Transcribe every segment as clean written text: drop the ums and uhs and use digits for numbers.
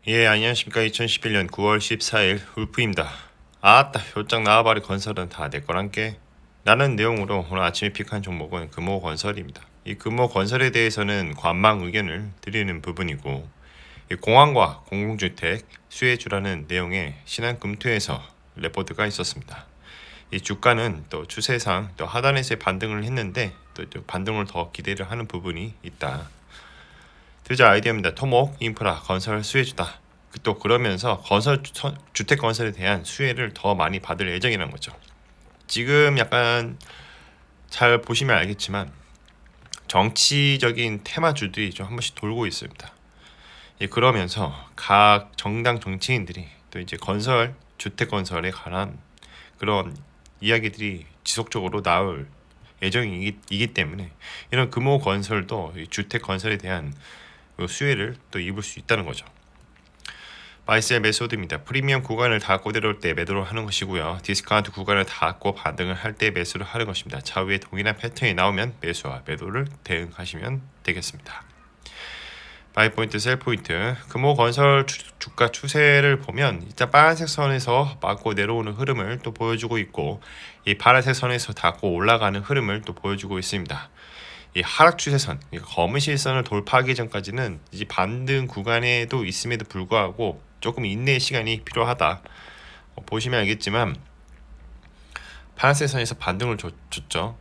예, 안녕하십니까. 2011년 9월 14일 울프입니다. 아따, 효장 나와바리 건설은 다 내 거란께. 라는 내용으로 오늘 아침에 픽한 종목은 금호건설입니다. 이 금호건설에 대해서는 관망 의견을 드리는 부분이고, 이 공항과 공공주택 수혜주라는 내용의 신한금투에서 레포트가 있었습니다. 이 주가는 또 추세상 또 하단에서 반등을 했는데 또 반등을 더 기대를 하는 부분이 있다. 투자 아이디어입니다. 토목, 인프라, 건설 수혜주다. 또 그러면서 주택 건설에 대한 수혜를 더 많이 받을 예정이라는 거죠. 지금 약간 잘 보시면 알겠지만 정치적인 테마주들이 좀 한 번씩 돌고 있습니다. 예, 그러면서 각 정당 정치인들이 또 이제 주택 건설에 관한 그런 이야기들이 지속적으로 나올 예정이기 때문에 이런 금호 건설도 주택 건설에 대한 수혜를 또 입을 수 있다는 거죠. 바이셀 메소드입니다. 프리미엄 구간을 닫고 내려올 때 매도를 하는 것이고요. 디스카운트 구간을 닫고 반등을 할 때 매수를 하는 것입니다. 차후에 동일한 패턴이 나오면 매수와 매도를 대응하시면 되겠습니다. 바이포인트, 셀포인트, 금호건설 주가 추세를 보면 일단 빨간색 선에서 맞고 내려오는 흐름을 또 보여주고 있고 이 파란색 선에서 닫고 올라가는 흐름을 또 보여주고 있습니다. 이 하락 추세선, 검은 실선을 돌파하기 전까지는 이제 반등 구간에도 있음에도 불구하고 조금 인내의 시간이 필요하다. 보시면 알겠지만 파란색 선에서 반등을 줬죠.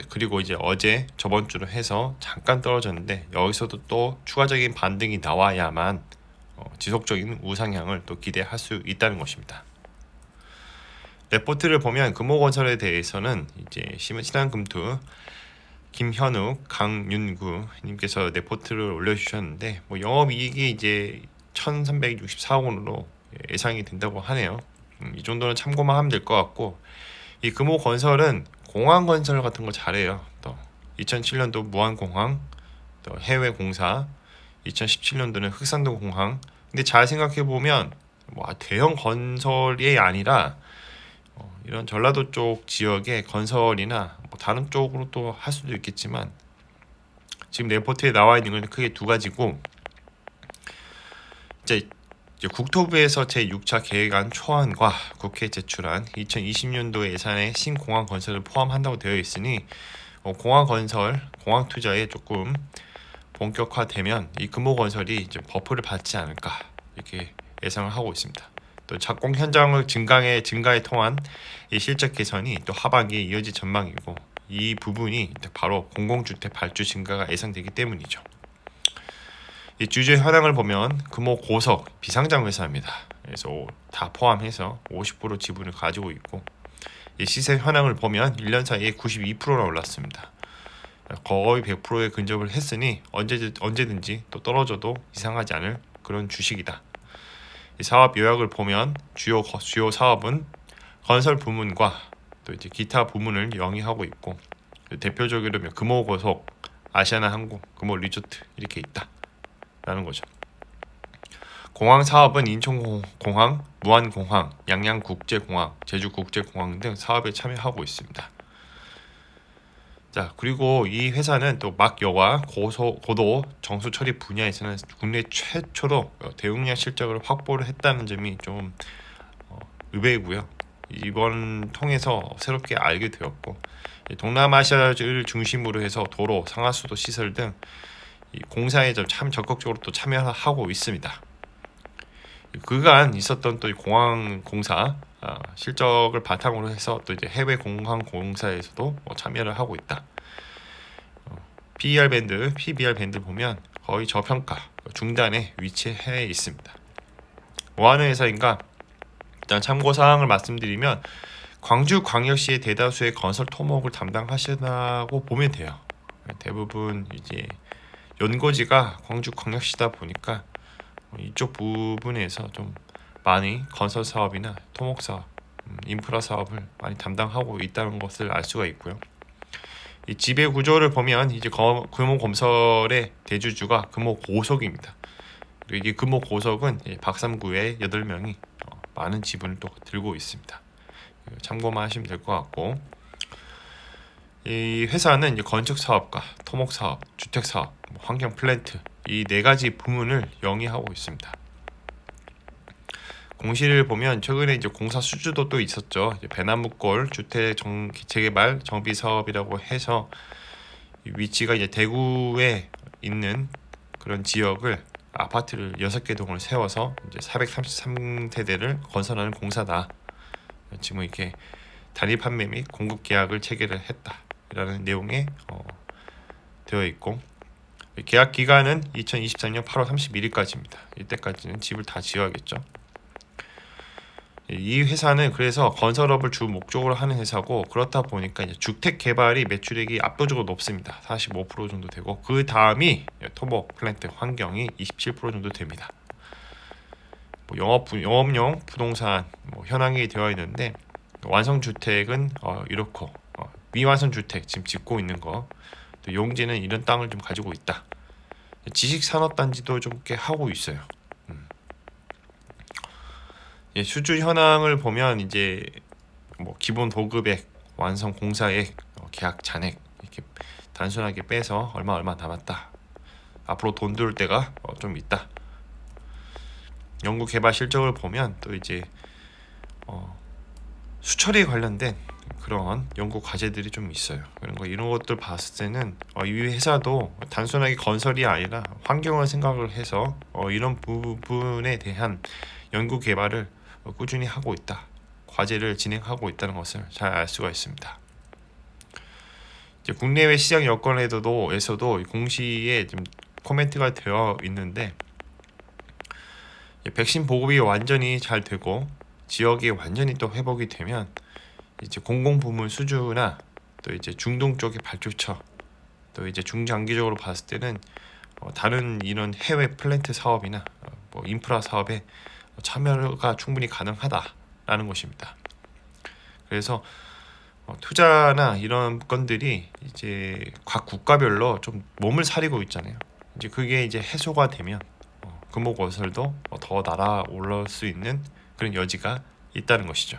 그리고 이제 어제 저번 주로 해서 잠깐 떨어졌는데 여기서도 또 추가적인 반등이 나와야만 지속적인 우상향을 또 기대할 수 있다는 것입니다. 레포트를 보면 금호건설에 대해서는 이제 신한금투 김현욱, 강윤구 님께서 레포트를 올려주셨는데 영업이익이 이제 1,364억 원으로 예상이 된다고 하네요. 이 정도는 참고만 하면 될 것 같고 이 금호건설은 공항건설 같은 거 잘해요. 또 2007년도 무안공항, 또 해외공사, 2017년도는 흑산도공항. 근데 잘 생각해 보면 대형 건설이 아니라 이런 전라도 쪽 지역의 건설이나 다른 쪽으로 또 할 수도 있겠지만 지금 레포트에 나와 있는 건 크게 두 가지고 이제 국토부에서 제6차 계획안 초안과 국회에 제출한 2020년도 예산에 신공항 건설을 포함한다고 되어 있으니 공항 건설, 공항 투자에 조금 본격화되면 이 금호건설이 이제 버프를 받지 않을까 이렇게 예상을 하고 있습니다. 또 착공 현장의 증가에 통한 이 실적 개선이 또 하반기에 이어질 전망이고 이 부분이 바로 공공주택 발주 증가가 예상되기 때문이죠. 이 주주 현황을 보면 금호 고석 비상장 회사입니다. 그래서 다 포함해서 50% 지분을 가지고 있고 이 시세 현황을 보면 1년 사이에 92%나 올랐습니다. 거의 100%에 근접을 했으니 언제든지 또 떨어져도 이상하지 않을 그런 주식이다. 이 사업 요약을 보면 주요 사업은 건설 부문과 또 이제 기타 부문을 영위하고 있고 대표적으로 금호고속, 아시아나항공, 금호리조트 이렇게 있다라는 거죠. 공항 사업은 인천공항, 무안공항, 양양국제공항, 제주국제공항 등 사업에 참여하고 있습니다. 자, 그리고 이 회사는 또 막여와 고도 정수 처리 분야에서는 국내 최초로 대용량 실적을 확보를 했다는 점이 좀 의외이고요. 이번 통해서 새롭게 알게 되었고 동남아시아를 중심으로 해서 도로, 상하수도 시설 등 공사에 참 적극적으로 또 참여하고 있습니다. 그간 있었던 또 공항 공사 실적을 바탕으로 해서 또 이제 해외 공항 공사에서도 참여를 하고 있다. PBR 밴드 보면 거의 저평가 중단에 위치해 있습니다. 뭐 하는 회사인가? 일단 참고 사항을 말씀드리면 광주광역시의 대다수의 건설 토목을 담당하시다고 보면 돼요. 대부분 이제 연고지가 광주광역시다 보니까 이쪽 부분에서 좀 많이 건설 사업이나 토목 사업, 인프라 사업을 많이 담당하고 있다는 것을 알 수가 있고요. 이 지배 구조를 보면 이제 금호건설의 대주주가 금호고석입니다. 그리고 이 금호고석은 박삼구의 8명이 많은 지분을 또 들고 있습니다. 참고만 하시면 될 것 같고 이 회사는 이제 건축 사업과 토목 사업, 주택 사업, 환경 플랜트 이 네 가지 부문을 영위하고 있습니다. 공시를 보면 최근에 이제 공사 수주도 또 있었죠. 이제 배나무골 주택 재개발 정비 사업이라고 해서 위치가 이제 대구에 있는 그런 지역을 아파트를 6개 동을 세워서 이제 433세대를 건설하는 공사다. 지금 이렇게 단위 판매 및 공급 계약을 체결을 했다라는 내용에 되어 있고, 계약 기간은 2023년 8월 31일까지입니다. 이때까지는 집을 다 지어야겠죠. 이 회사는 그래서 건설업을 주 목적으로 하는 회사고, 그렇다 보니까 이제 주택 개발이 매출액이 압도적으로 높습니다. 45% 정도 되고, 그 다음이 토목 플랜트 환경이 27% 정도 됩니다. 영업용 부동산 현황이 되어 있는데, 완성 주택은 이렇고, 미완성 주택 지금 짓고 있는 거, 또 용지는 이런 땅을 좀 가지고 있다. 지식산업단지도 좀 꽤 하고 있어요. 수주 현황을 보면 이제 기본 보급액, 완성 공사액, 계약 잔액 이렇게 단순하게 빼서 얼마 남았다. 앞으로 돈 들을 때가 좀 있다. 연구 개발 실적을 보면 또 이제 수처리 관련된 그런 연구 과제들이 좀 있어요. 이런 것들 봤을 때는 이 회사도 단순하게 건설이 아니라 환경을 생각을 해서 이런 부분에 대한 연구 개발을 꾸준히 하고 있다. 과제를 진행하고 있다는 것을 잘 알 수가 있습니다. 이제 국내외 시장 여건에서도 공시에 좀 코멘트가 되어 있는데, 백신 보급이 완전히 잘 되고 지역이 완전히 또 회복이 되면 이제 공공부문 수주나 또 이제 중동 쪽의 발주처, 또 이제 중장기적으로 봤을 때는 다른 이런 해외 플랜트 사업이나 인프라 사업에 참여가 충분히 가능하다라는 것입니다. 그래서 투자나 이런 건들이 이제 각 국가별로 좀 몸을 사리고 있잖아요. 이제 그게 이제 해소가 되면 금호건설도 더 날아올릴 수 있는 그런 여지가 있다는 것이죠.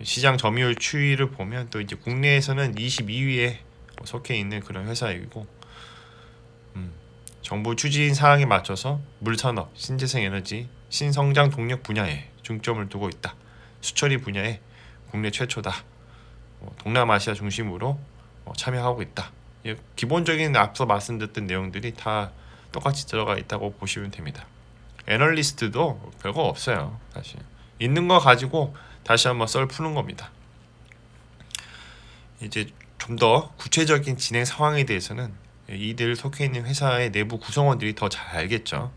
시장 점유율 추이를 보면 또 이제 국내에서는 22위에 속해 있는 그런 회사이고, 정부 추진 사항에 맞춰서 물산업, 신재생에너지, 신성장 동력 분야에 중점을 두고 있다. 수처리 분야에 국내 최초다. 동남아시아 중심으로 참여하고 있다. 기본적인 앞서 말씀드렸던 내용들이 다 똑같이 들어가 있다고 보시면 됩니다. 애널리스트도 별거 없어요. 사실 있는 거 가지고 다시 한번 썰 푸는 겁니다. 이제 좀 더 구체적인 진행 상황에 대해서는 이들 속해 있는 회사의 내부 구성원들이 더 잘 알겠죠.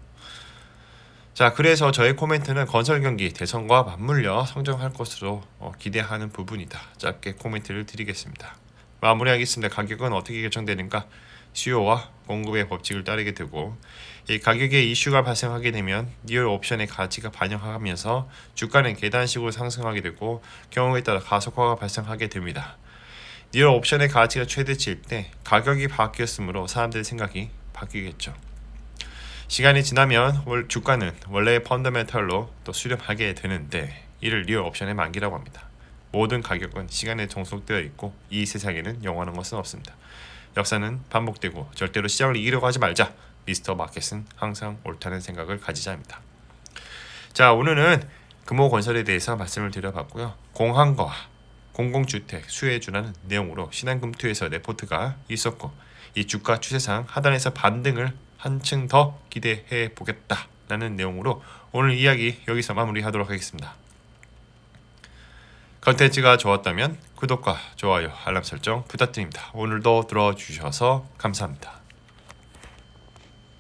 자, 그래서 저의 코멘트는 건설 경기 대선과 맞물려 성장할 것으로 기대하는 부분이다. 짧게 코멘트를 드리겠습니다. 마무리하겠습니다. 가격은 어떻게 결정되는가? 수요와 공급의 법칙을 따르게 되고, 이 가격에 이슈가 발생하게 되면 리얼 옵션의 가치가 반영하면서 주가는 계단식으로 상승하게 되고, 경우에 따라 가속화가 발생하게 됩니다. 리얼 옵션의 가치가 최대치일 때 가격이 바뀌었으므로 사람들의 생각이 바뀌겠죠. 시간이 지나면 주가는 원래의 펀더멘털로 또 수렴하게 되는데, 이를 리얼 옵션의 만기라고 합니다. 모든 가격은 시간에 종속되어 있고 이 세상에는 영원한 것은 없습니다. 역사는 반복되고 절대로 시장을 이기려고 하지 말자. 미스터 마켓은 항상 옳다는 생각을 가지자입니다. 자, 오늘은 금호건설에 대해서 말씀을 드려봤고요. 공항과 공공주택 수혜에 준하는 내용으로 신한금투에서 레포트가 있었고, 이 주가 추세상 하단에서 반등을 한층 더 기대해 보겠다라는 내용으로 오늘 이야기 여기서 마무리하도록 하겠습니다. 컨텐츠가 좋았다면 구독과 좋아요, 알람 설정 부탁드립니다. 오늘도 들어주셔서 감사합니다.